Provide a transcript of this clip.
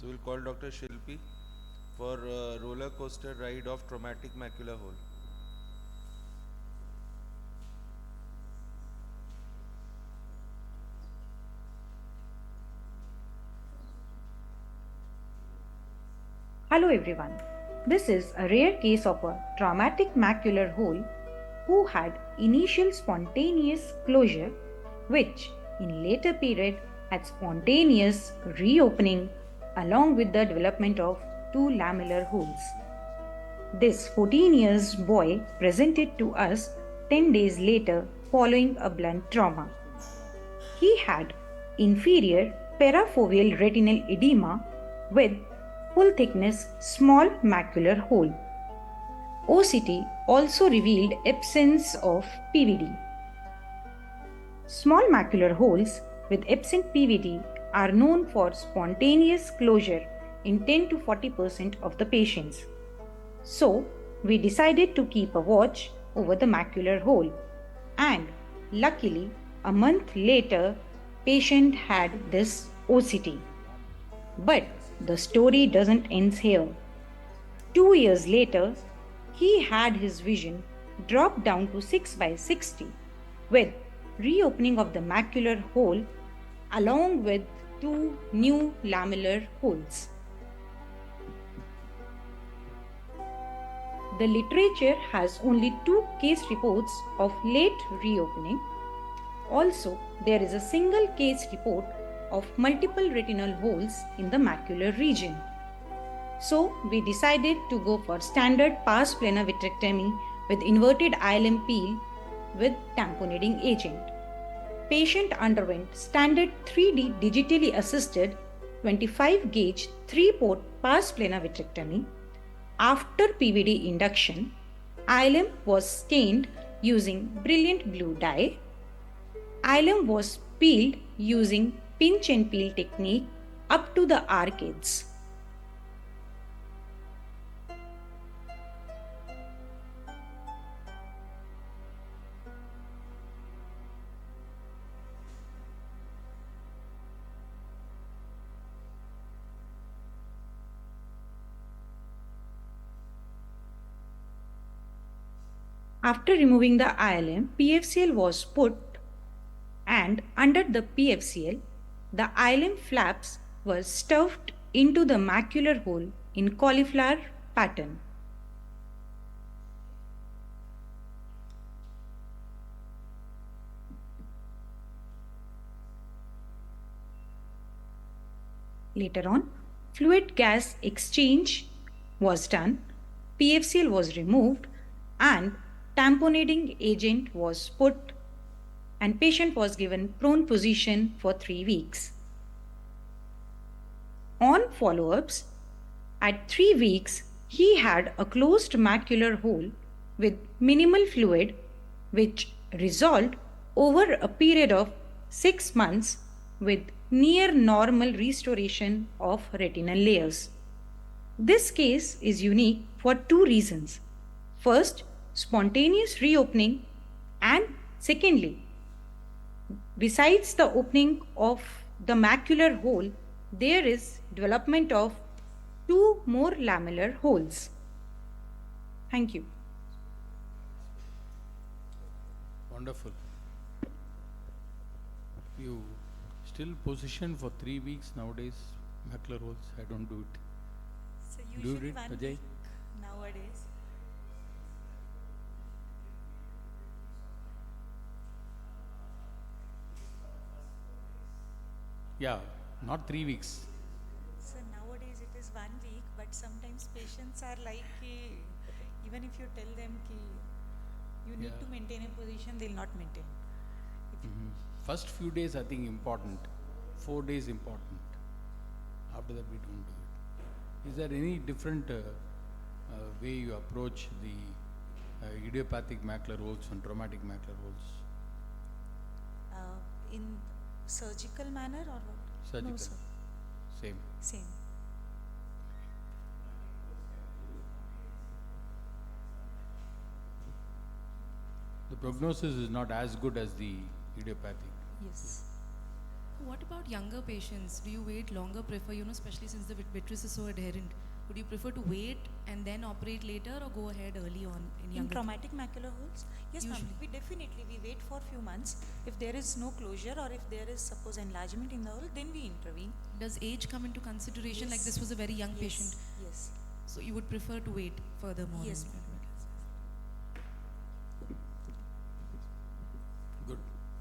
So we'll call Dr. Shilpi for roller coaster ride of traumatic macula hole. Hello everyone. This is a rare case of a traumatic macular hole who had initial spontaneous closure which in later period had spontaneous reopening along with the development of two lamellar holes. This 14 years boy presented to us 10 days later following a blunt trauma. He had inferior parafoveal retinal edema with full thickness small macular hole. OCT also revealed absence of PVD. Small macular holes with absent PVD are known for spontaneous closure in 10 to 40% of the patients. So, we decided to keep a watch over the macular hole. And luckily, a month later, patient had this OCT. But the story doesn't end here. 2 years later, he had his vision drop down to 6 by 60 with reopening of the macular hole along with two new lamellar holes. The literature has only two case reports of late reopening. Also, there is a single case report of multiple retinal holes in the macular region. So, we decided to go for standard pars plana vitrectomy with inverted ILM peel with tamponading agent. Patient underwent standard 3D digitally assisted 25 gauge 3-port pars plana vitrectomy. After PVD induction, ILM was stained using brilliant blue dye. ILM was peeled using pinch and peel technique up to the arcades. After removing the ILM, PFCL was put and under the PFCL, the ILM flaps were stuffed into the macular hole in cauliflower pattern. Later on, fluid gas exchange was done, PFCL was removed, and tamponading agent was put, and patient was given prone position for 3 weeks. On follow ups, at 3 weeks, he had a closed macular hole with minimal fluid, which resolved over a period of 6 months with near normal restoration of retinal layers. This case is unique for two reasons. First, spontaneous reopening, and secondly, besides the opening of the macular hole, there is development of two more lamellar holes. Thank you. Wonderful. You still position for 3 weeks nowadays, macular holes. I don't do it. So Do you usually read, 1 Ajay? week nowadays. Yeah, not 3 weeks. So nowadays it is 1 week, but sometimes patients are like, कि even if you tell them कि you need Yeah. to maintain a position, they'll not maintain. First few days, I think important. 4 days important. After that, we don't do it. Is there any different way you approach the idiopathic macular holes and traumatic macular holes? In surgical manner or what? Surgical. No, sir. Same. Same. The prognosis is not as good as the idiopathic. Yes. What about younger patients? Do you wait longer, prefer, especially since the vitreous is so adherent? Would you prefer to wait and then operate later or go ahead early on in In younger? traumatic macular holes, yes ma'am, Usually. we wait for few months. If there is no closure or if there is suppose enlargement in the hole, then we intervene. Does age come into consideration? Like Yes. this was a very young Yes, patient, yes. so you would prefer to wait furthermore? Yes, in- ma'am.